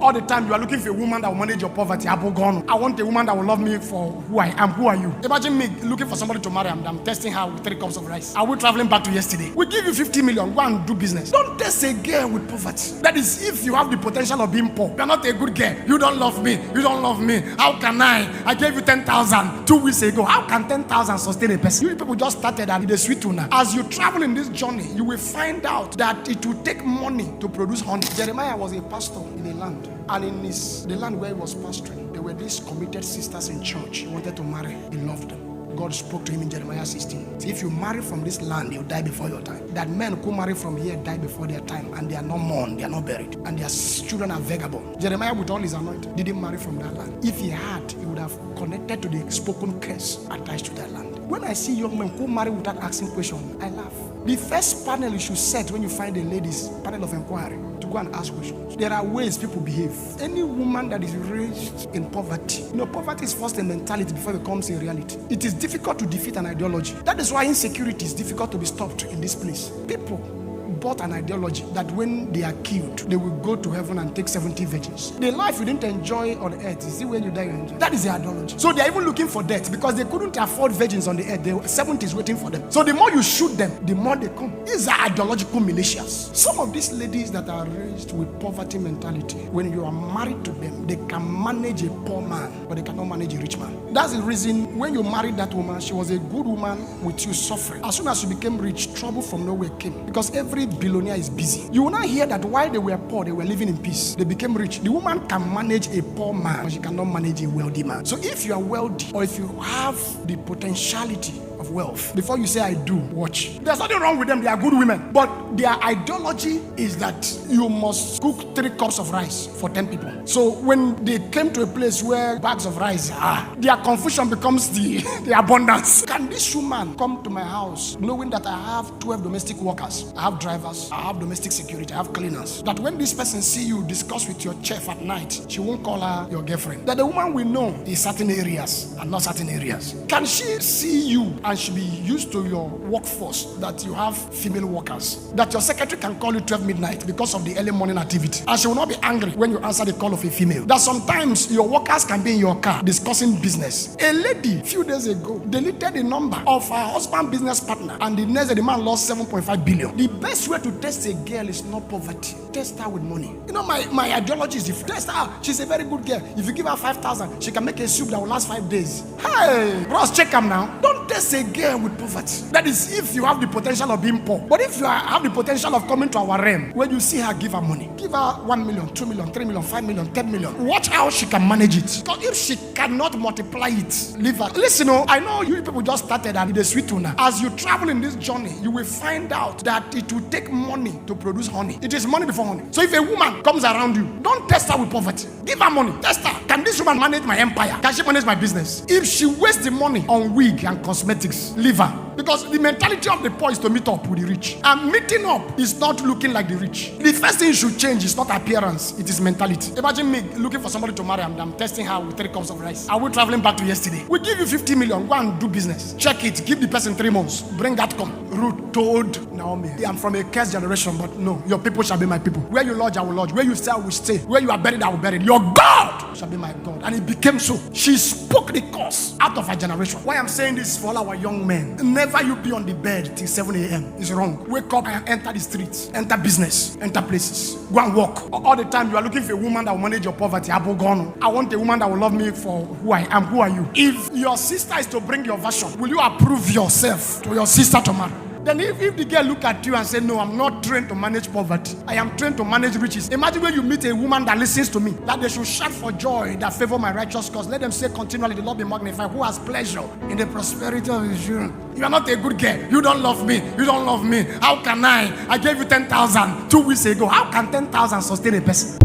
All the time you are looking for a woman that will manage your poverty. I want a woman that will love me for who I am. Who are you? Imagine me looking for somebody to marry. I'm testing her with 3 cups of rice. Are we traveling back to yesterday? We give you 50 million. Go and do business. Don't test a girl with poverty. That is if you have the potential of being poor. You are not a good girl. You don't love me. You don't love me. How can I? I gave you 10,000 2 weeks ago. How can 10,000 sustain a person? You people just started and it's sweet tuna. As you travel in this journey, you will find out that it will take money to produce honey. Jeremiah was a pastor in a land. And in the land where he was pastoring, there were these committed sisters in church. He wanted to marry. He loved them. God spoke to him in Jeremiah 16. See, if you marry from this land, you die before your time. That men who marry from here die before their time, and they are not mourned, they are not buried, and their children are vagabond. Jeremiah, with all his anointing, didn't marry from that land. If he had, he would have connected to the spoken curse attached to that land. When I see young men who marry without asking questions, I laugh. The first panel you should set when you find a lady's panel of inquiry to go and ask questions. There are ways people behave. Any woman that is raised in poverty, poverty is first a mentality before it becomes a reality. It is difficult to defeat an ideology. That is why insecurity is difficult to be stopped in this place. People bought an ideology that when they are killed, they will go to heaven and take 70 virgins. The life you didn't enjoy on earth is the when you die you enjoy. That is the ideology. So they are even looking for death because they couldn't afford virgins on the earth. 70 is waiting for them. So the more you shoot them, the more they come. These are ideological militias. Some of these ladies that are raised with poverty mentality, when you are married to them, they can manage a poor man, but they cannot manage a rich man. That's the reason when you married that woman, she was a good woman with you suffering. As soon as you became rich, trouble from nowhere came. Because every billionaire is busy. You will not hear that while they were poor, they were living in peace. They became rich. The woman can manage a poor man, but she cannot manage a wealthy man. So if you are wealthy, or if you have the potentiality of wealth, before you say I do, watch. There's nothing wrong with them. They are good women. But their ideology is that you must cook 3 cups of rice for 10 people. So when they came to a place where bags of rice are, their confusion becomes the abundance. Can this woman come to my house knowing that I have 12 domestic workers, I have drivers, I have domestic security, I have cleaners, that when this person see you discuss with your chef at night, she won't call her your girlfriend? That the woman will know in certain areas and not certain areas. Can she see you and she be used to your workforce, that you have female workers, that your secretary can call you 12 midnight because of the early morning activity, and she will not be angry when you answer the call of a female? That sometimes your workers can be in your car discussing business. A lady a few days ago deleted the number of her husband's business partner, and the next day the man lost 7.5 billion. The best way to test a girl is not poverty. Test her with money. My ideology is different. Test her. She's a very good girl. If you give her 5,000, she can make a soup that will last 5 days. Hey, bros, check them now. Don't test a girl with poverty. That is if you have the potential of being poor. But if you have the potential of coming to our realm, when you see her, give her money. Give her 1 million, 2 million, 3 million, 5 million, 10 million. Watch how she can manage it. Because if she cannot multiply it, leave her. Listen, I know you people just started and it's sweet tuna. As you travel in this journey, you will find out that it will take money to produce honey. It is money before honey. So if a woman comes around you, don't test her with poverty. Give her money. Test her. Can this woman manage my empire? Can she manage my business? If she wastes the money on wig and cosmetics, leave her. Because the mentality of the poor is to meet up with the rich. And meeting up is not looking like the rich. The first thing you should change is not appearance, it is mentality. Imagine me looking for somebody to marry. I'm testing her with 3 cups of rice. Are we traveling back to yesterday? We give you 50 million. Go and do business. Check it. Give the person 3 months. Bring that come. Ruth told Naomi, I'm from a cursed generation, but no, your people shall be my people. Where you lodge, I will lodge. Where you stay, I will stay. Where you are buried, I will bury. Your God shall be my God. And it became so. She spoke the curse out of her generation. Why I'm saying this for all our young men. Never you be on the bed till 7 a.m. It's wrong. Wake up and enter the streets. Enter business. Enter places. Go and walk. All the time you are looking for a woman that will manage your poverty. I want a woman that will love me for who I am. Who are you? If your sister is to bring your version, will you approve yourself to your sister to marry? Then if the girl look at you and say, no, I'm not trained to manage poverty, I am trained to manage riches. Imagine when you meet a woman that listens to me, that they should shout for joy that favor my righteous cause. Let them say continually, the Lord be magnified, who has pleasure in the prosperity of his children. You are not a good girl. You don't love me. You don't love me. How can I? I gave you 10,000 2 weeks ago. How can 10,000 sustain a person?